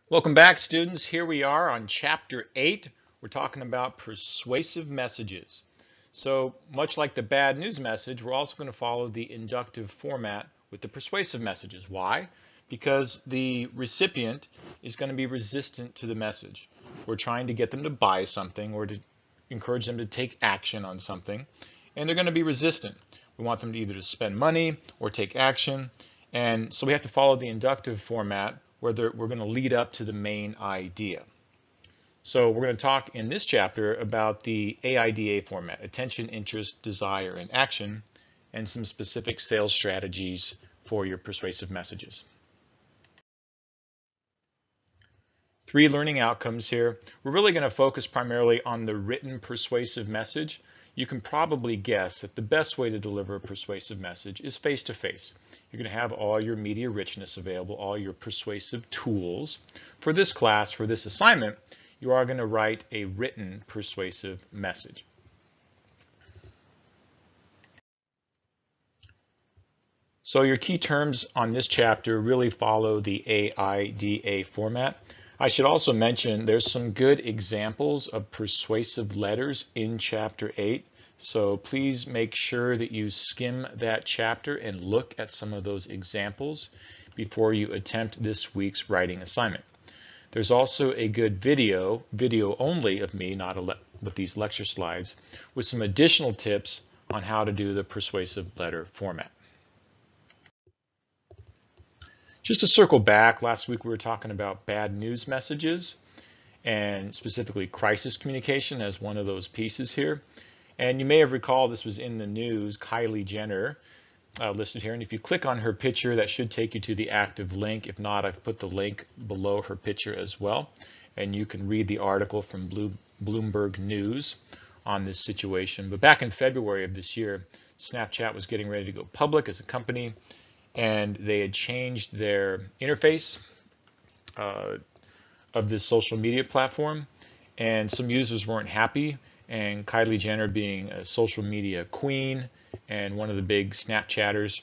Welcome back, students. Here we are on Chapter 8. We're talking about persuasive messages. So much like the bad news message, we're also going to follow the inductive format with the persuasive messages. Why? Because the recipient is going to be resistant to the message. We're trying to get them to buy something or to encourage them to take action on something, and they're going to be resistant. We want them to either to spend money or take action, and so we have to follow the inductive format where we're going to lead up to the main idea. So we're going to talk in this chapter about the AIDA format: attention, interest, desire, and action, and some specific sales strategies for your persuasive messages. 3 learning outcomes here. We're really going to focus primarily on the written persuasive message. You can probably guess that the best way to deliver a persuasive message is face-to-face. You're going to have all your media richness available, all your persuasive tools. For this class, for this assignment, you are going to write a written persuasive message. So your key terms on this chapter really follow the AIDA format. I should also mention there's some good examples of persuasive letters in Chapter 8, so please make sure that you skim that chapter and look at some of those examples before you attempt this week's writing assignment. There's also a good video only of me, not with these lecture slides, with some additional tips on how to do the persuasive letter format. Just to circle back, last week we were talking about bad news messages and specifically crisis communication as one of those pieces here. And you may have recalled this was in the news, Kylie Jenner listed here. And if you click on her picture, that should take you to the active link. If not, I've put the link below her picture as well. And you can read the article from Bloomberg News on this situation. But back in February of this year, Snapchat was getting ready to go public as a company, and they had changed their interface of this social media platform, and some users weren't happy. And Kylie Jenner, being a social media queen and one of the big Snapchatters,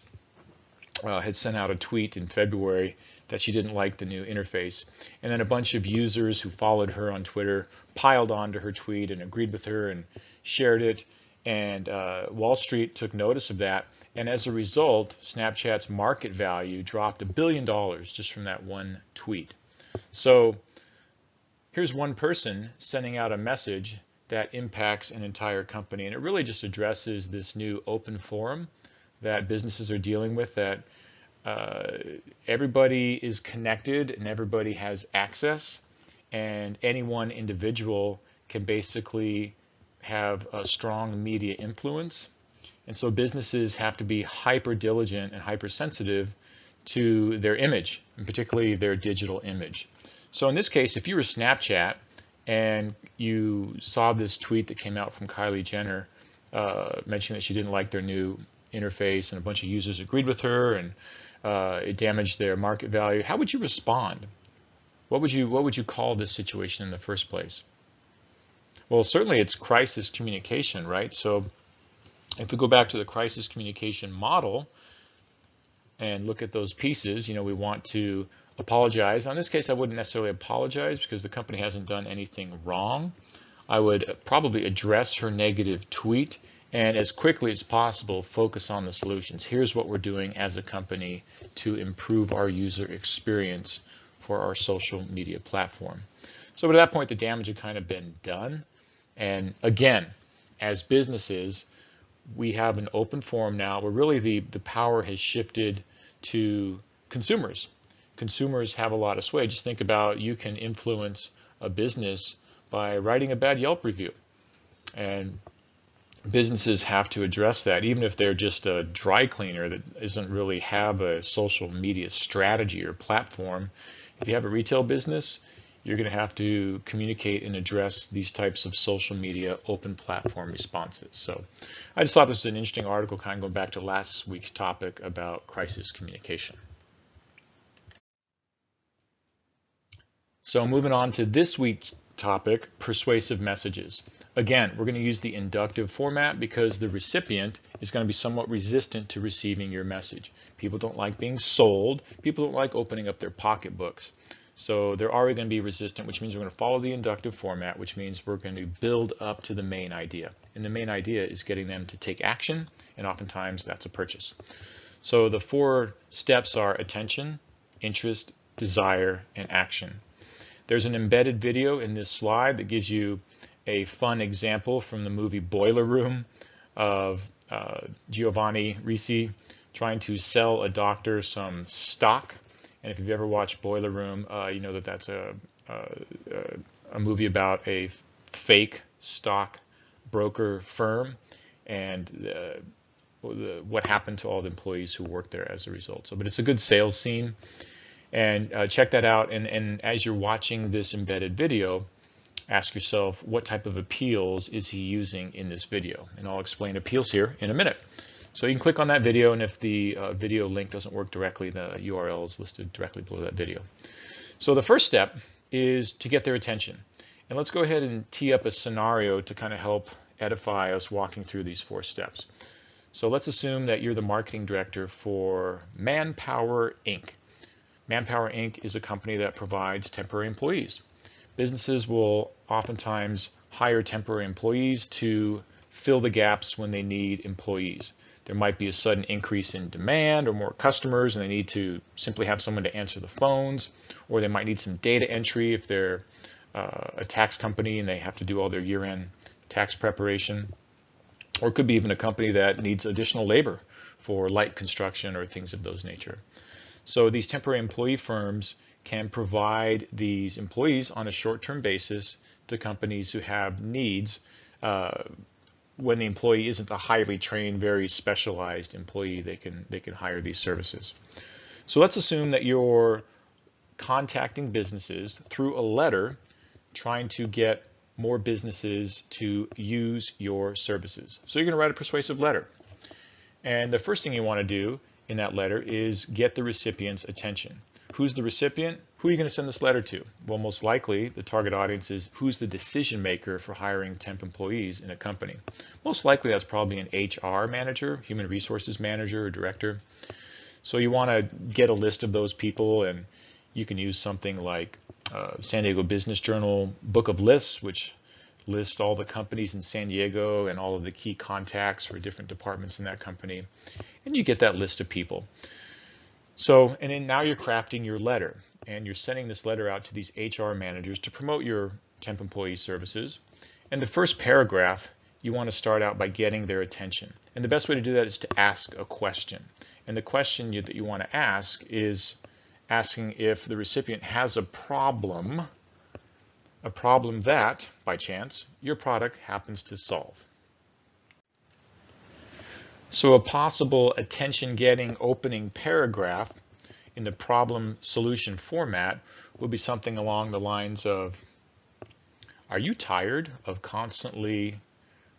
had sent out a tweet in February that she didn't like the new interface. And then a bunch of users who followed her on Twitter piled onto her tweet and agreed with her and shared it. And Wall Street took notice of that. And as a result, Snapchat's market value dropped $1 billion just from that one tweet. So here's one person sending out a message that impacts an entire company. And it really just addresses this new open forum that businesses are dealing with, that everybody is connected and everybody has access, and any one individual can basically have a strong media influence. And so businesses have to be hyper diligent and hypersensitive to their image, and particularly their digital image. So in this case, if you were Snapchat and you saw this tweet that came out from Kylie Jenner mentioning that she didn't like their new interface, and a bunch of users agreed with her, and it damaged their market value, how would you respond? What would you call this situation in the first place? Well, certainly it's crisis communication, right? So if we go back to the crisis communication model and look at those pieces, we want to apologize. In this case, I wouldn't necessarily apologize because the company hasn't done anything wrong. I would probably address her negative tweet and, as quickly as possible, focus on the solutions. Here's what we're doing as a company to improve our user experience for our social media platform. So at that point, the damage had kind of been done. And again, as businesses, we have an open forum now where really the power has shifted to consumers. Consumers have a lot of sway. Just think about, you can influence a business by writing a bad Yelp review. And businesses have to address that, even if they're just a dry cleaner that doesn't really have a social media strategy or platform. If you have a retail business, you're going to have to communicate and address these types of social media open platform responses. So I just thought this was an interesting article, kind of going back to last week's topic about crisis communication. So moving on to this week's topic, persuasive messages. Again, we're going to use the inductive format because the recipient is going to be somewhat resistant to receiving your message. People don't like being sold. People don't like opening up their pocketbooks. So they're already going to be resistant, which means we're going to follow the inductive format, which means we're going to build up to the main idea. And the main idea is getting them to take action, and oftentimes that's a purchase. So the 4 steps are attention, interest, desire, and action. There's an embedded video in this slide that gives you a fun example from the movie Boiler Room of Giovanni Risi trying to sell a doctor some stock. And if you've ever watched Boiler Room, you know that that's a movie about a fake stock broker firm and what happened to all the employees who worked there as a result. So, but it's a good sales scene, and check that out. And as you're watching this embedded video, ask yourself, what type of appeals is he using in this video? And I'll explain appeals here in a minute. So you can click on that video, and if the video link doesn't work directly, the URL is listed directly below that video. So the first step is to get their attention. And let's go ahead and tee up a scenario to kind of help edify us walking through these 4 steps. So let's assume that you're the marketing director for Manpower Inc. Manpower Inc. is a company that provides temporary employees. Businesses will oftentimes hire temporary employees to fill the gaps when they need employees. There might be a sudden increase in demand or more customers, and they need to simply have someone to answer the phones, or they might need some data entry if they're a tax company and they have to do all their year-end tax preparation. Or it could be even a company that needs additional labor for light construction or things of those nature. So these temporary employee firms can provide these employees on a short-term basis to companies who have needs when the employee isn't a highly trained, very specialized employee. They can hire these services. So let's assume that you're contacting businesses through a letter, trying to get more businesses to use your services. So you're going to write a persuasive letter. And the first thing you want to do in that letter is get the recipient's attention. Who's the recipient? Who are you going to send this letter to? Well, most likely the target audience is who's the decision maker for hiring temp employees in a company. Most likely that's probably an HR manager, human resources manager, or director. So you want to get a list of those people, and you can use something like San Diego Business Journal Book of Lists, which lists all the companies in San Diego and all of the key contacts for different departments in that company. And you get that list of people. So, and then now you're crafting your letter, and you're sending this letter out to these HR managers to promote your temp employee services. And the first paragraph, you want to start out by getting their attention. And the best way to do that is to ask a question. And the question that you want to ask is asking if the recipient has a problem that, by chance, your product happens to solve. So a possible attention-getting opening paragraph in the problem-solution format would be something along the lines of, are you tired of constantly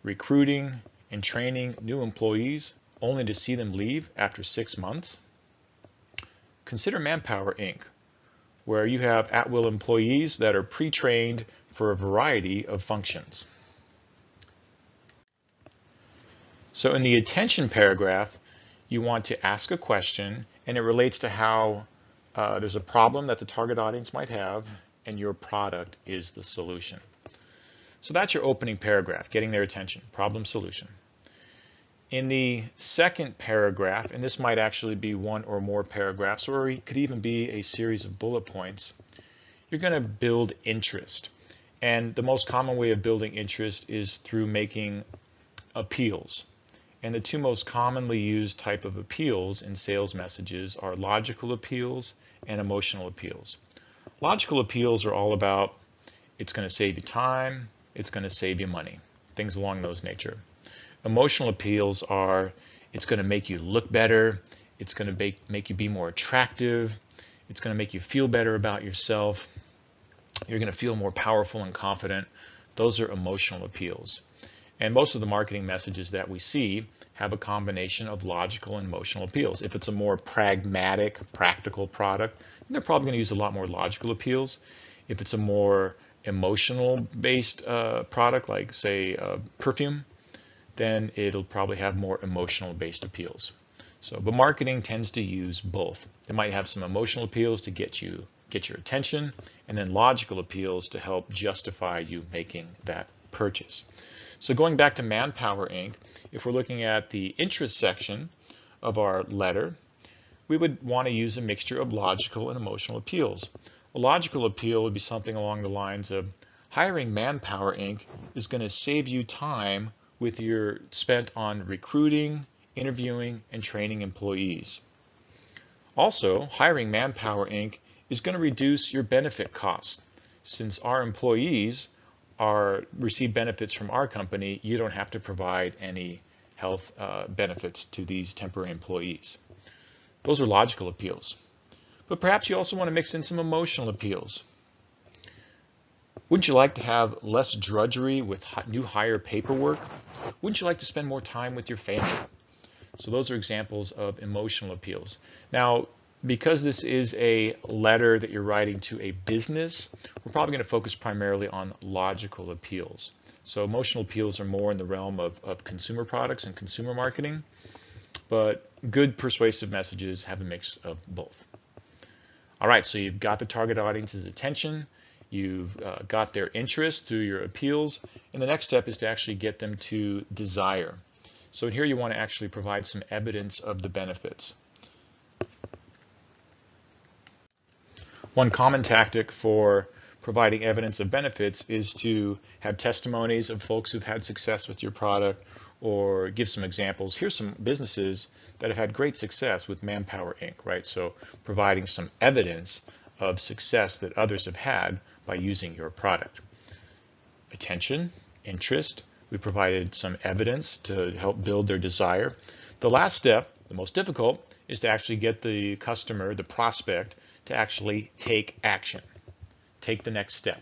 recruiting and training new employees only to see them leave after 6 months? Consider Manpower Inc., where you have at-will employees that are pre-trained for a variety of functions. So in the attention paragraph, you want to ask a question, and it relates to how there's a problem that the target audience might have, and your product is the solution. So that's your opening paragraph, getting their attention, problem, solution. In the second paragraph, and this might actually be one or more paragraphs, or it could even be a series of bullet points, you're going to build interest. And the most common way of building interest is through making appeals. And the 2 most commonly used type of appeals in sales messages are logical appeals and emotional appeals. Logical appeals are all about, it's going to save you time, it's going to save you money, things along those nature. Emotional appeals are, it's going to make you look better, it's going to make you be more attractive, it's going to make you feel better about yourself, you're going to feel more powerful and confident. Those are emotional appeals. And most of the marketing messages that we see have a combination of logical and emotional appeals. If it's a more pragmatic, practical product, they're probably going to use a lot more logical appeals. If it's a more emotional-based product, like say perfume, then it'll probably have more emotional-based appeals. So, but marketing tends to use both. They might have some emotional appeals to get you get your attention, and then logical appeals to help justify you making that purchase. So going back to Manpower Inc., if we're looking at the interest section of our letter, we would want to use a mixture of logical and emotional appeals. A logical appeal would be something along the lines of, hiring Manpower Inc. is going to save you time with your spent on recruiting, interviewing, and training employees. Also, hiring Manpower Inc. is going to reduce your benefit costs. Since our employees receive benefits from our company, you don't have to provide any health benefits to these temporary employees. Those are logical appeals. But perhaps you also want to mix in some emotional appeals. Wouldn't you like to have less drudgery with new hire paperwork? Wouldn't you like to spend more time with your family? So those are examples of emotional appeals. Now, because this is a letter that you're writing to a business, we're probably going to focus primarily on logical appeals. So emotional appeals are more in the realm of consumer products and consumer marketing, but good persuasive messages have a mix of both. All right, so you've got the target audience's attention, you've got their interest through your appeals, and the next step is to actually get them to desire. So here you want to actually provide some evidence of the benefits. One common tactic for providing evidence of benefits is to have testimonies of folks who've had success with your product, or give some examples. Here's some businesses that have had great success with Manpower Inc., right? So providing some evidence of success that others have had by using your product. Attention, interest, we provided some evidence to help build their desire. The last step, the most difficult, is to actually get the customer, the prospect, to actually take action, take the next step.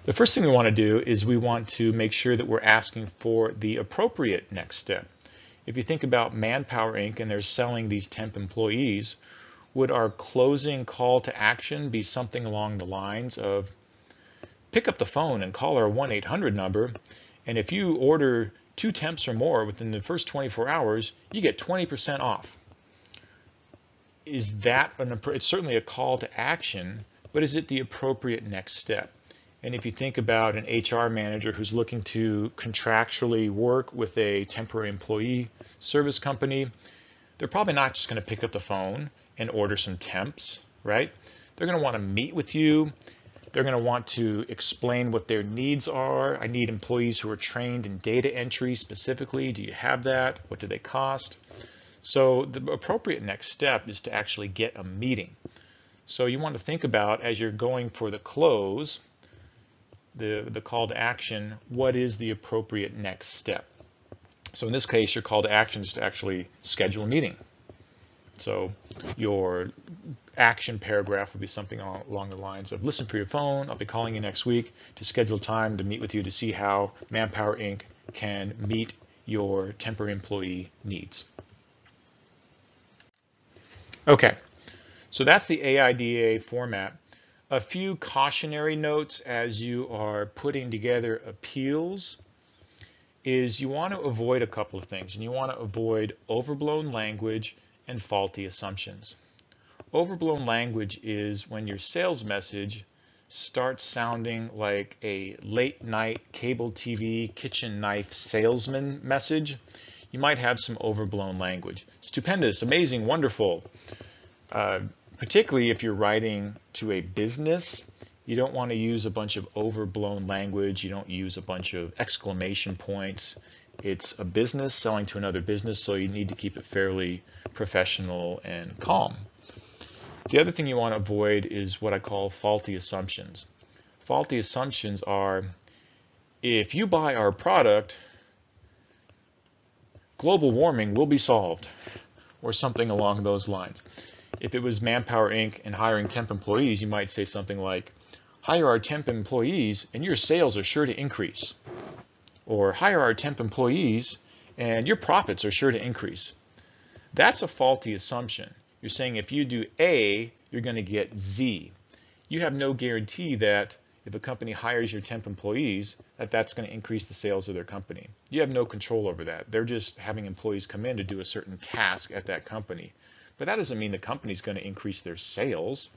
The first thing we want to do is we want to make sure that we're asking for the appropriate next step. If you think about Manpower Inc. and they're selling these temp employees, would our closing call to action be something along the lines of, pick up the phone and call our 1-800 number, and if you order 2 temps or more within the first 24 hours, you get 20% off. Is that it's certainly a call to action, but is it the appropriate next step? And if you think about an HR manager who's looking to contractually work with a temporary employee service company, they're probably not just going to pick up the phone and order some temps, right? They're going to want to meet with you. They're going to want to explain what their needs are. I need employees who are trained in data entry specifically. Do you have that? What do they cost? So the appropriate next step is to actually get a meeting. So you want to think about, as you're going for the close, the call to action, what is the appropriate next step? So in this case, your call to action is to actually schedule a meeting. So your action paragraph would be something along the lines of, listen for your phone, I'll be calling you next week to schedule time to meet with you to see how Manpower Inc. can meet your temporary employee needs. Okay, so that's the AIDA format. A few cautionary notes as you are putting together appeals is you want to avoid a couple of things, and you want to avoid overblown language and faulty assumptions. Overblown language is when your sales message starts sounding like a late night cable TV kitchen knife salesman message. You might have some overblown language. Stupendous, amazing, wonderful. Particularly if you're writing to a business, you don't want to use a bunch of overblown language. You don't use a bunch of exclamation points. It's a business selling to another business, so you need to keep it fairly professional and calm. The other thing you want to avoid is what I call faulty assumptions. Faulty assumptions are, if you buy our product, global warming will be solved, or something along those lines. If it was Manpower Inc. and hiring temp employees, you might say something like, hire our temp employees and your sales are sure to increase. Or hire our temp employees and your profits are sure to increase. That's a faulty assumption. You're saying if you do A, you're going to get Z. You have no guarantee that if a company hires your temp employees, that's going to increase the sales of their company. You have no control over that. They're just having employees come in to do a certain task at that company. but that doesn't mean the company's going to increase their sales.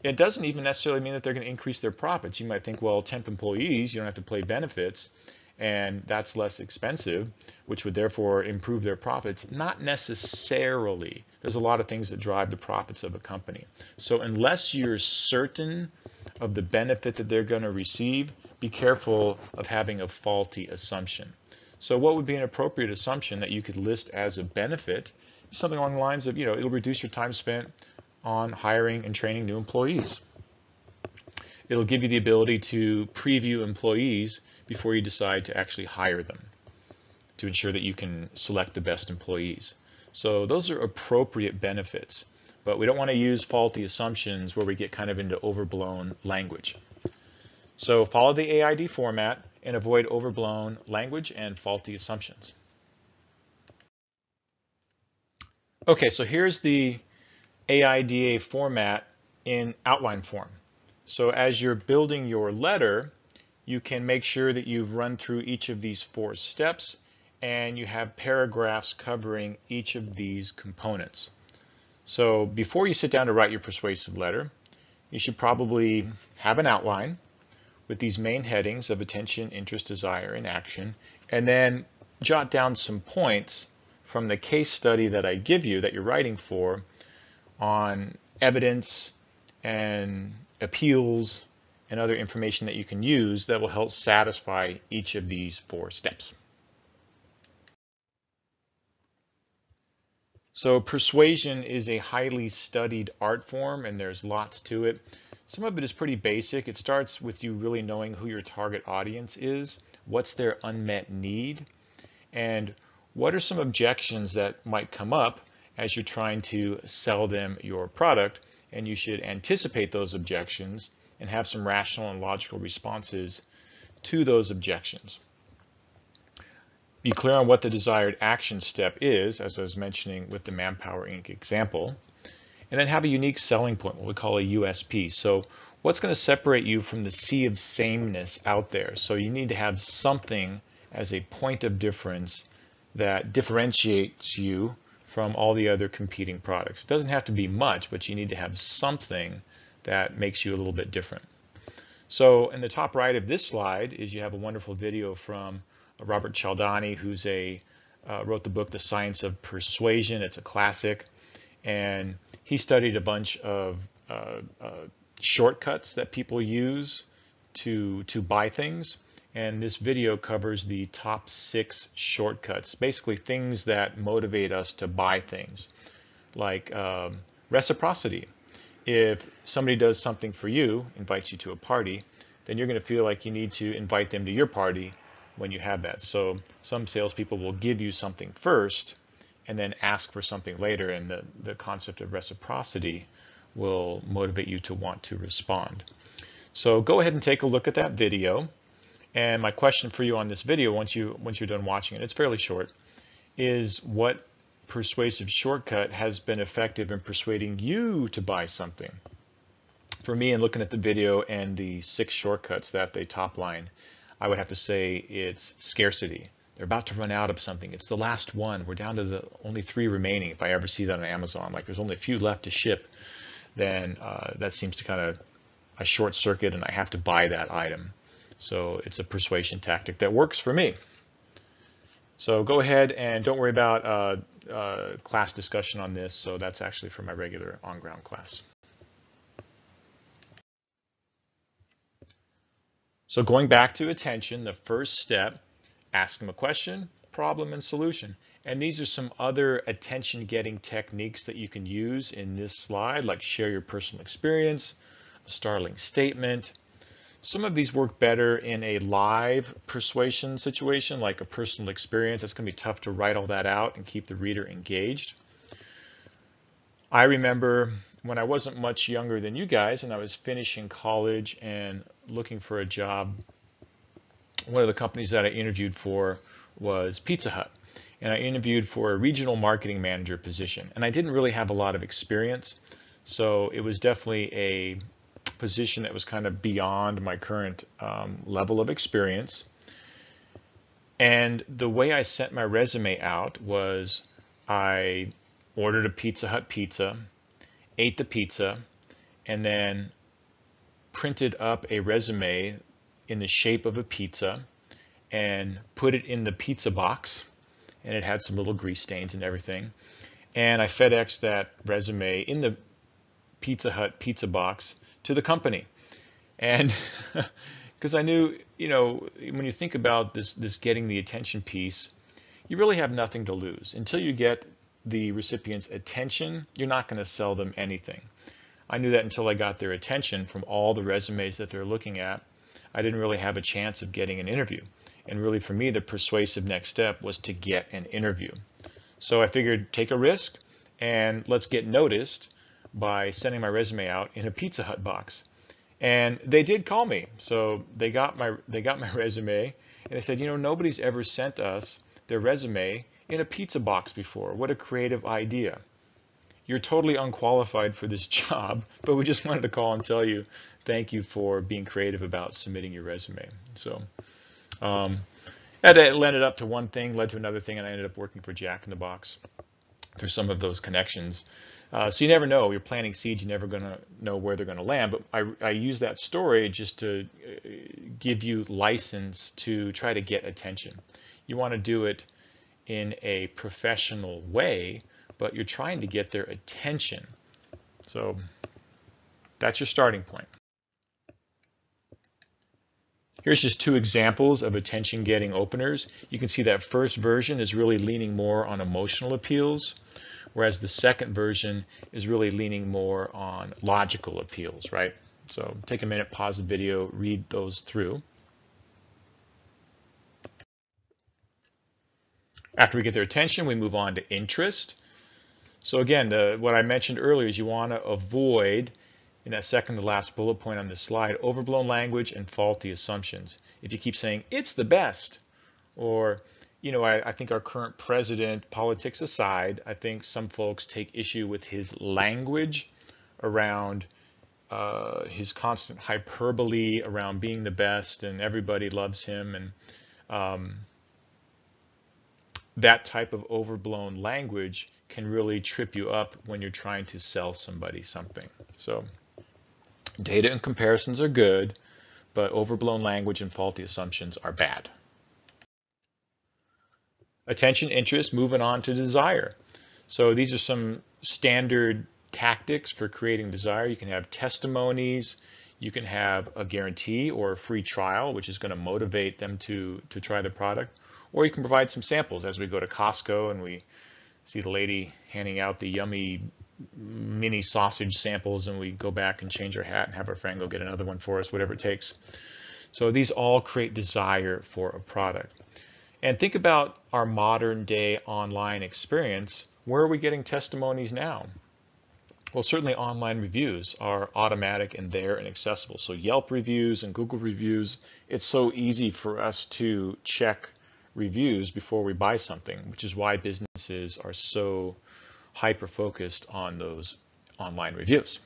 It doesn't even necessarily mean that they're going to increase their profits. You might think, well, temp employees, you don't have to pay benefits, and that's less expensive, which would therefore improve their profits. Not necessarily. There's a lot of things that drive the profits of a company. So unless you're certain of the benefit that they're going to receive, be careful of having a faulty assumption. So what would be an appropriate assumption that you could list as a benefit? Something along the lines of, it'll reduce your time spent on hiring and training new employees. It'll give you the ability to preview employees before you decide to actually hire them, to ensure that you can select the best employees. So those are appropriate benefits, but we don't want to use faulty assumptions where we get kind of into overblown language. So follow the AID format and avoid overblown language and faulty assumptions. Okay, so here's the AIDA format in outline form. So as you're building your letter, you can make sure that you've run through each of these 4 steps and you have paragraphs covering each of these components. So before you sit down to write your persuasive letter, you should probably have an outline with these main headings of attention, interest, desire, and action, and then jot down some points from the case study that I give you that you're writing for on evidence and appeals and other information that you can use that will help satisfy each of these 4 steps. So persuasion is a highly studied art form, and there's lots to it. Some of it is pretty basic. It starts with you really knowing who your target audience is, what's their unmet need, and what are some objections that might come up as you're trying to sell them your product, and you should anticipate those objections and have some rational and logical responses to those objections. Be clear on what the desired action step is, as I was mentioning with the Manpower Inc. example, and then have a unique selling point, what we call a USP. So what's going to separate you from the sea of sameness out there? So you need to have something as a point of difference that differentiates you from all the other competing products. It doesn't have to be much, but you need to have something that makes you a little bit different. So in the top right of this slide is you have a wonderful video from Robert Cialdini, who's wrote the book The Science of Persuasion. It's a classic, and he studied a bunch of shortcuts that people use to buy things, and this video covers the top 6 shortcuts, basically things that motivate us to buy things, like reciprocity. If somebody does something for you, invites you to a party, then you're going to feel like you need to invite them to your party when you have that. So some salespeople will give you something first and then ask for something later, and the concept of reciprocity will motivate you to want to respond. So go ahead and take a look at that video. And my question for you on this video, once you're done watching it, it's fairly short, is what persuasive shortcut has been effective in persuading you to buy something? For me, in looking at the video and the 6 shortcuts that they top line, I would have to say it's scarcity. They're about to run out of something. It's the last one. We're down to the only 3 remaining. If I ever see that on Amazon, like there's only a few left to ship, then that seems to kind of a short circuit and I have to buy that item. So it's a persuasion tactic that works for me. So go ahead and don't worry about class discussion on this. So that's actually for my regular on-ground class. So going back to attention, the first step, ask them a question, problem, and solution. And these are some other attention-getting techniques that you can use in this slide, like share your personal experience, a startling statement. Some of these work better in a live persuasion situation, like a personal experience. It's going to be tough to write all that out and keep the reader engaged. I remember when I wasn't much younger than you guys and I was finishing college and looking for a job, one of the companies that I interviewed for was Pizza Hut. And I interviewed for a regional marketing manager position. And I didn't really have a lot of experience, so it was definitely a position that was kind of beyond my current level of experience. And the way I sent my resume out was I ordered a Pizza Hut pizza, ate the pizza, and then printed up a resume in the shape of a pizza and put it in the pizza box, and it had some little grease stains and everything. And I FedExed that resume in the Pizza Hut pizza box to the company. And because I knew, when you think about this getting the attention piece, you really have nothing to lose. Until you get the recipient's attention, you're not going to sell them anything. I knew that until I got their attention from all the resumes that they're looking at, I didn't really have a chance of getting an interview. And really for me, the persuasive next step was to get an interview. So I figured take a risk and let's get noticed by sending my resume out in a Pizza Hut box. And they did call me. So they got my resume and they said, nobody's ever sent us their resume in a pizza box before. What a creative idea. You're totally unqualified for this job, but we just wanted to call and tell you thank you for being creative about submitting your resume. So it ended up to one thing, led to another thing, and I ended up working for Jack in the Box through some of those connections. So you never know. You're planting seeds. You're never going to know where they're going to land. But I use that story just to give you license to try to get attention. You want to do it in a professional way, but you're trying to get their attention. So that's your starting point. Here's just two examples of attention-getting openers. You can see that first version is really leaning more on emotional appeals, whereas the second version is really leaning more on logical appeals, right? So take a minute, pause the video, read those through. After we get their attention, we move on to interest. So again, what I mentioned earlier is you want to avoid, in that second to last bullet point on this slide, overblown language and faulty assumptions. If you keep saying, it's the best, or, I think our current president, politics aside, I think some folks take issue with his language around his constant hyperbole around being the best and everybody loves him. And that type of overblown language can really trip you up when you're trying to sell somebody something. So data and comparisons are good, but overblown language and faulty assumptions are bad. Attention, interest, moving on to desire. So these are some standard tactics for creating desire. You can have testimonies, you can have a guarantee or a free trial, which is going to motivate them to try the product, or you can provide some samples as we go to Costco and we see the lady handing out the yummy mini sausage samples, and we go back and change our hat and have our friend go get another one for us, whatever it takes. So these all create desire for a product. And think about our modern day online experience. Where are we getting testimonies now? Well, certainly online reviews are automatic and there and accessible. So Yelp reviews and Google reviews, it's so easy for us to check reviews before we buy something, which is why businesses are so hyper-focused on those online reviews.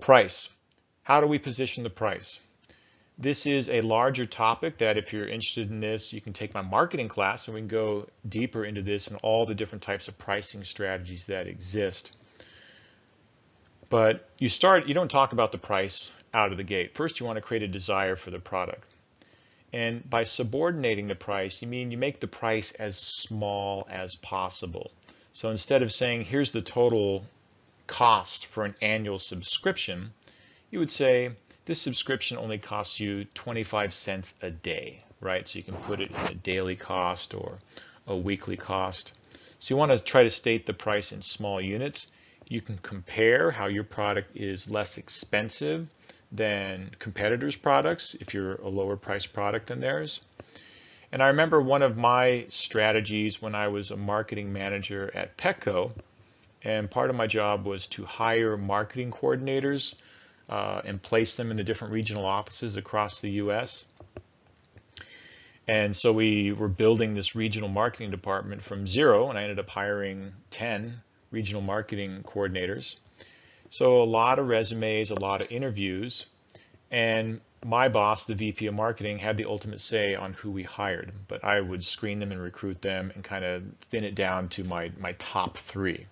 Price. How do we position the price? This is a larger topic that if you're interested in this, you can take my marketing class and we can go deeper into this and all the different types of pricing strategies that exist. But you don't talk about the price out of the gate. First, you want to create a desire for the product. And by subordinating the price, you mean you make the price as small as possible. So instead of saying, here's the total cost for an annual subscription, you would say, this subscription only costs you 25 cents a day, right? So you can put it in a daily cost or a weekly cost. So you want to try to state the price in small units. You can compare how your product is less expensive than competitors' products if you're a lower priced product than theirs. And I remember one of my strategies when I was a marketing manager at Petco, and part of my job was to hire marketing coordinators and place them in the different regional offices across the US. And so we were building this regional marketing department from zero, and I ended up hiring 10 regional marketing coordinators. So a lot of resumes, a lot of interviews, and my boss, the VP of marketing, had the ultimate say on who we hired, but I would screen them and recruit them and kind of thin it down to my top 3.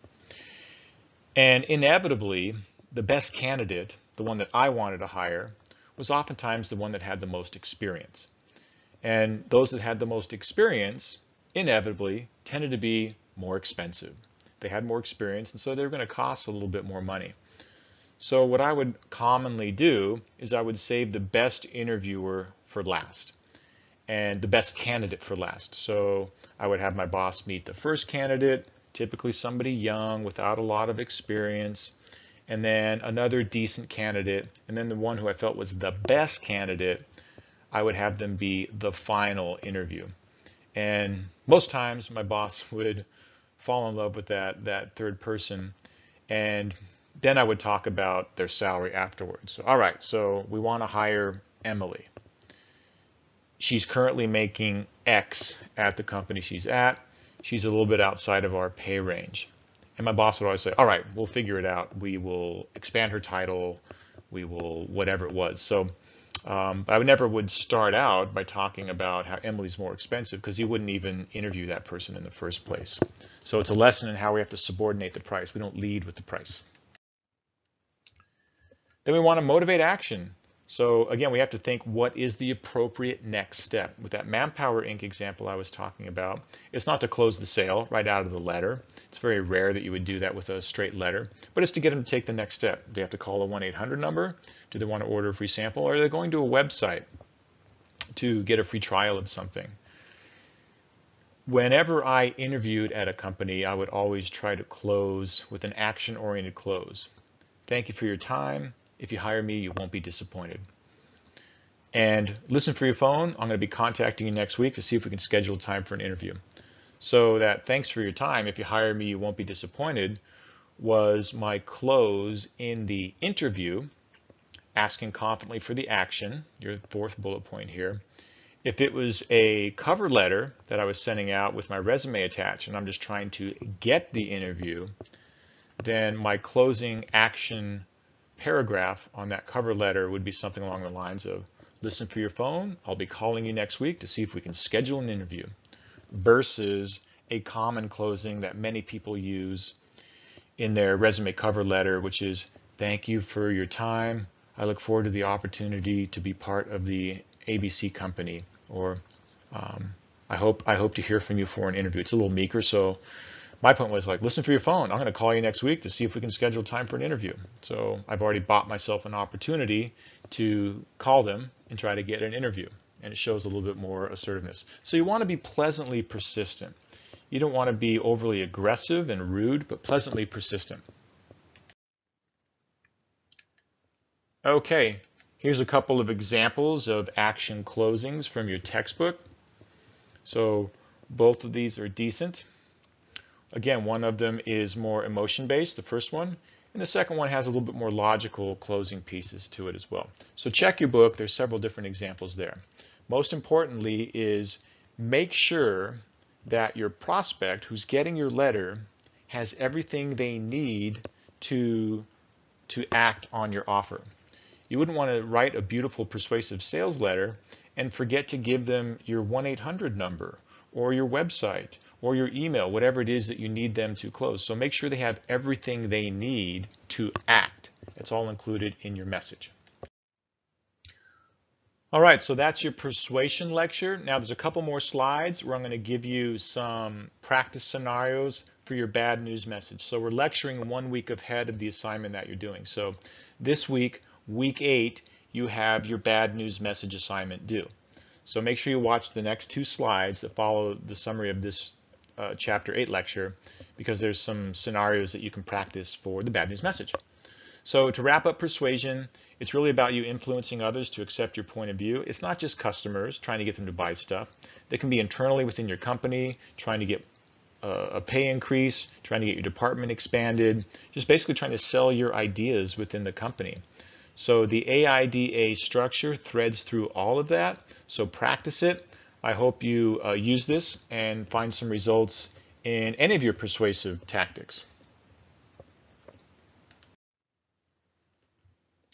And inevitably, the best candidate, the one that I wanted to hire, was oftentimes the one that had the most experience. And those that had the most experience, inevitably, tended to be more expensive. They had more experience, and so they were going to cost a little bit more money. So what I would commonly do is I would save the best interviewer for last and the best candidate for last. So I would have my boss meet the first candidate, typically somebody young without a lot of experience, and then another decent candidate, and then the one who I felt was the best candidate, I would have them be the final interview. And most times my boss would fall in love with that third person, and then I would talk about their salary afterwards. So, all right, so we want to hire Emily. She's currently making X at the company she's at. She's a little bit outside of our pay range. And my boss would always say, all right, we'll figure it out. We will expand her title. We will whatever it was. So I never would start out by talking about how Emily's more expensive, because he wouldn't even interview that person in the first place. So it's a lesson in how we have to subordinate the price. We don't lead with the price. Then we want to motivate action. So again, we have to think, what is the appropriate next step? With that Manpower Inc. example I was talking about, it's not to close the sale right out of the letter. It's very rare that you would do that with a straight letter, but it's to get them to take the next step. They have to call a 1-800 number. Do they want to order a free sample? Or are they going to a website to get a free trial of something? Whenever I interviewed at a company, I would always try to close with an action-oriented close. Thank you for your time. If you hire me, you won't be disappointed. And listen for your phone. I'm going to be contacting you next week to see if we can schedule time for an interview. So that thanks for your time. If you hire me, you won't be disappointed was my close in the interview, asking confidently for the action, your 4th bullet point here. If it was a cover letter that I was sending out with my resume attached and I'm just trying to get the interview, then my closing action paragraph on that cover letter would be something along the lines of, listen for your phone, I'll be calling you next week to see if we can schedule an interview, versus a common closing that many people use in their resume cover letter, which is, thank you for your time. I look forward to the opportunity to be part of the ABC company, or I hope to hear from you for an interview. It's a little meeker, so my point was like, listen for your phone. I'm going to call you next week to see if we can schedule time for an interview. So I've already bought myself an opportunity to call them and try to get an interview. And it shows a little bit more assertiveness. So you want to be pleasantly persistent. You don't want to be overly aggressive and rude, but pleasantly persistent. Okay, here's a couple of examples of action closings from your textbook. So both of these are decent. Again, one of them is more emotion-based, the first one, and the second one has a little bit more logical closing pieces to it as well. So check your book. There's several different examples there. Most importantly is make sure that your prospect who's getting your letter has everything they need to act on your offer. You wouldn't want to write a beautiful persuasive sales letter and forget to give them your 1-800 number or your website or your email, whatever it is that you need them to close. So make sure they have everything they need to act. It's all included in your message. All right, so that's your persuasion lecture. Now there's a couple more slides where I'm going to give you some practice scenarios for your bad news message. So we're lecturing 1 week ahead of the assignment that you're doing. So this week, week 8, you have your bad news message assignment due. So make sure you watch the next 2 slides that follow the summary of this Chapter 8 lecture, because there's some scenarios that you can practice for the bad news message. So to wrap up persuasion, it's really about you influencing others to accept your point of view. It's not just customers, trying to get them to buy stuff. They can be internally within your company, trying to get a pay increase, trying to get your department expanded, just basically trying to sell your ideas within the company. So the AIDA structure threads through all of that, so practice it. I hope you use this and find some results in any of your persuasive tactics.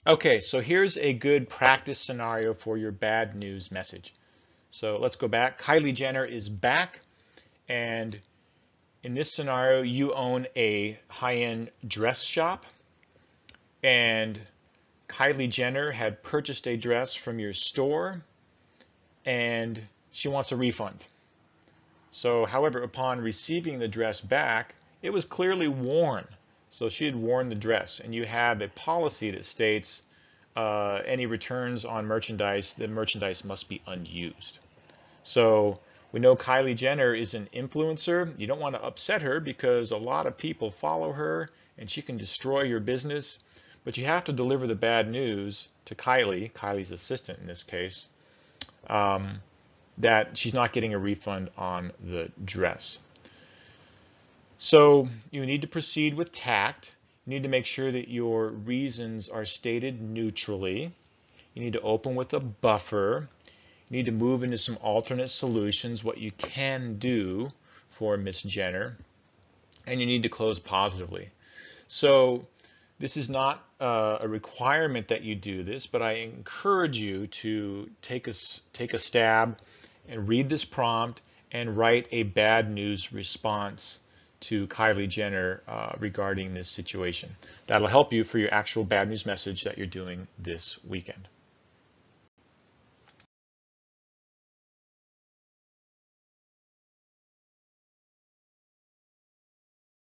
Okay, so here's a good practice scenario for your bad news message. So let's go back. Kylie Jenner is back, and in this scenario, you own a high-end dress shop, and Kylie Jenner had purchased a dress from your store, and she wants a refund. So, however, upon receiving the dress back, it was clearly worn. So she had worn the dress, and you have a policy that states any returns on merchandise, the merchandise must be unused. So we know Kylie Jenner is an influencer. You don't want to upset her because a lot of people follow her and she can destroy your business. But you have to deliver the bad news to Kylie's assistant in this case, that she's not getting a refund on the dress. So you need to proceed with tact. You need to make sure that your reasons are stated neutrally. You need to open with a buffer. You need to move into some alternate solutions, what you can do for Miss Jenner, and you need to close positively. So this is not a requirement that you do this, but I encourage you to take a stab and read this prompt and write a bad news response to Kylie Jenner regarding this situation. That'll help you for your actual bad news message that you're doing this weekend.